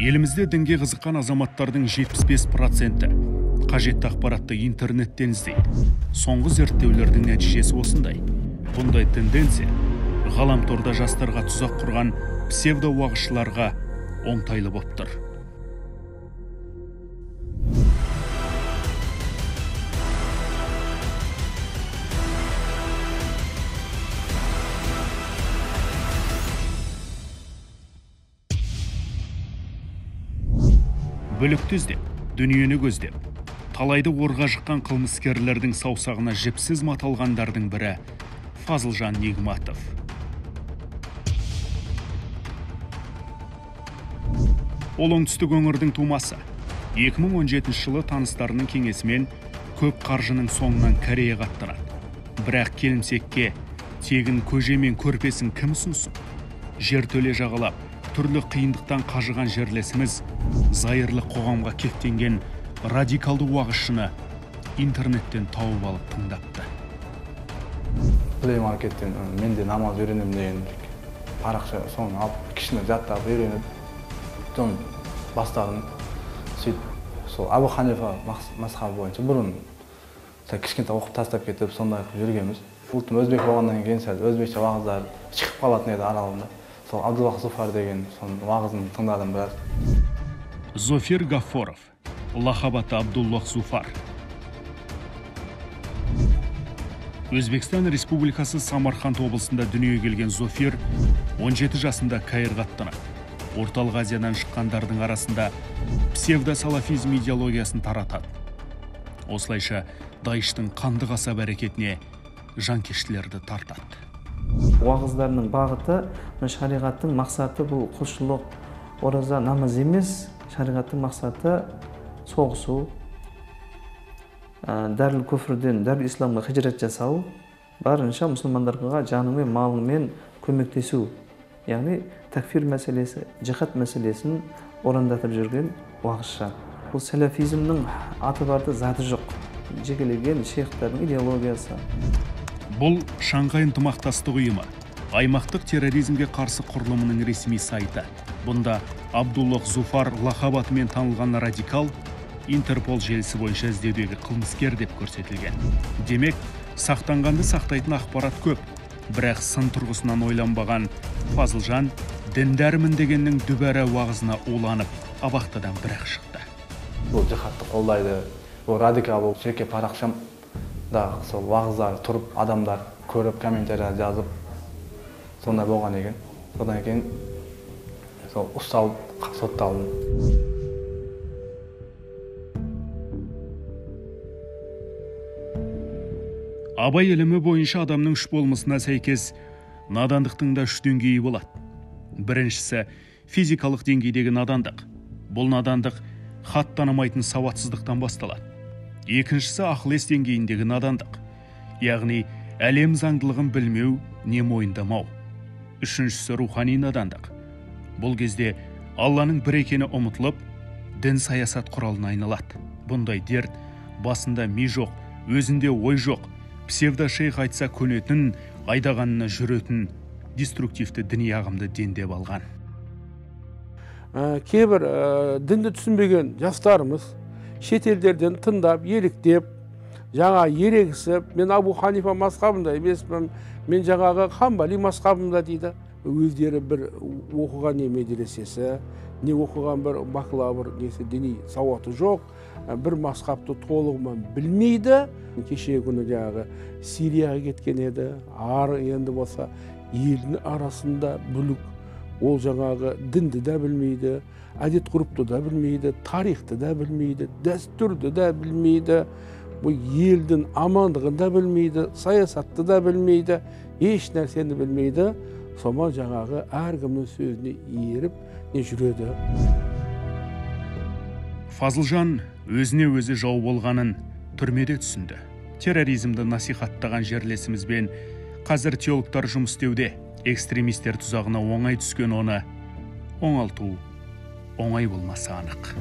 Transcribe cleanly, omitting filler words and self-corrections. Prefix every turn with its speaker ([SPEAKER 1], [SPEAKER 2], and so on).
[SPEAKER 1] Елімізде дінге қызыққан азаматтардың 75% қажетті ақпаратты интернеттен іздейді. Соңғы зерттеулердің нәтижесі осындай. Бұндай тенденция ғаламторда жастарға тұзақ құрған псевдоуағызшыларға оңтайлы болып тұр. Бүлікті іздеп, дүниені көздеп, талайды орға жыққан қылмыскерлердің саусағына жіпсіз маталғандардың бірі Фазылжан Нигматов. Ол оңтүстік өңірдің тумасы. 2017 жылы таныстарының кеңесімен көп қаржының соңынан Кореяға аттанады. Бірақ келімсекке тегін көже мен көрпесін кім ұсынсын? Жертөле жағалап, түрлі қиындықтан қажыған жерлесіміз зайырлы қоғамға кектенген радикалды уағызшыны интернеттен тауып алып тыңдапты.
[SPEAKER 2] Play Market'ten мен де намаз үйренем деген парақша соны алып кішкене жаттап үйреніп, соны бастадым. Сөйтіп сол Абу Ханифа мазхабы бойынша бұрын кішкентай оқып тастап кетіп, сондай жүргенбіз. Ұлтым өзбек болғаннан кейін сәл өзбекше уағыздар шығып қалатын еді аралығында. Сол Абдуллах Зуфар деген соның уағызын тыңдадым біраз.
[SPEAKER 1] Зофир Гафоров, лақабаты Абдуллах Зуфар. Өзбекстан Республикасы Самарқанд облысында дүниеге келген Зофир 17 жасында Каирға аттанады. Орталық Азиядан шыққандардың арасында псевдосалафизм идеологиясын таратады. Осылайша Даиштың қанды қасап әрекетіне жанкештілерді тартады.
[SPEAKER 3] Уағыздарының бағыты, шариғаттың мақсаты бұл құлшылық, ораза, намаз емес. Шариғаттың мақсаты соғысу, дәріл көфірден дәріл исламға хижрат жасау, барынша мұсылмандарға жанымен, малымен көмектесу. Яғни такфир мәселесі, жихад мәселесін орындатып жүрген уағызшы. Бұл салафизмнің аты барды заты жоқ. Жекелеген шейхтардың идеологиясы.
[SPEAKER 1] Бұл Шанхай ынтымақтастық ұйымы, аймақтық терроризмге қарсы құрылымының ресми сайты. Бұнда Абдуллах Зуфар лақабатымен танылған радикал Интерпол желісі бойынша іздеудегі қылмыскер деп көрсетілген. Демек, сақтанғанды сақтайтын ақпарат көп, бірақ сын тұрғысынан ойланбаған Фазылжан діндәрмін дегеннің дүбәрі уағызына уланып, абақтыдан бір-ақ шықты.
[SPEAKER 2] Бұл жихадты қолдайды, бұл радикал бұл жеке парақшамда сол уағыздар тұрып, адамдар көріп, комментария жазып, сондай болған екен. Содан кейін сол ұсталып, сотталдым.
[SPEAKER 1] Абай ілімі бойынша адамның үш болмысына сәйкес надандықтың да үш деңгейі болады. Біріншісі физикалық деңгейдегі надандық. Бұл надандық хат танымайтын сауатсыздықтан басталады. Екіншісі ақыл-ес деңгейіндегі надандық. Яғни әлем заңдылығын білмеу, не мойындамау. Үшіншісі рухани надандық. Бұл кезде Алланың бір екені ұмытылып, дін саясат құралына айналады. Бұндай дерт басында ми жоқ, өзінде ой жоқ, псевдошейх айтса көнетін, айдағанына жүретін деструктивті діни ағымды дендеп алған.
[SPEAKER 4] Кейбір дінді түсінбеген жастарымыз шетелдерден тыңдап, еліктеп, жаңа ерегісіп, мен Абу Ханифа мазхабында емеспін, мен жаңағы Хамбали мазхабында дейді. Өздері бір оқыған не медресесі, не оқыған бір бакалавр несі діни сауаты жоқ, бір мазхабты толығымен білмейді. Кеше күні жаңағы Сирияға кеткен еді, ары енді болса елдің арасында бүлік. Ол жаңағы дінді де білмейді, әдет-ғұрыпты да білмейді, тарихты да білмейді, дәстүрді де білмейді, бұл елдің амандығын да білмейді, саясатты да білмейді, еш нәрсені білмейді. Сома жаңағы әркімнің сөзіне еріп не жүреді.
[SPEAKER 1] Фазылжан өзіне өзі жау болғанын түрмеде түсінді. Терроризмді насихаттаған жерлесімізбен қазір теологтар жұмыс істеуде. Экстремистер тұзағына оңай түскен оны оңалту оңай болмасы анық.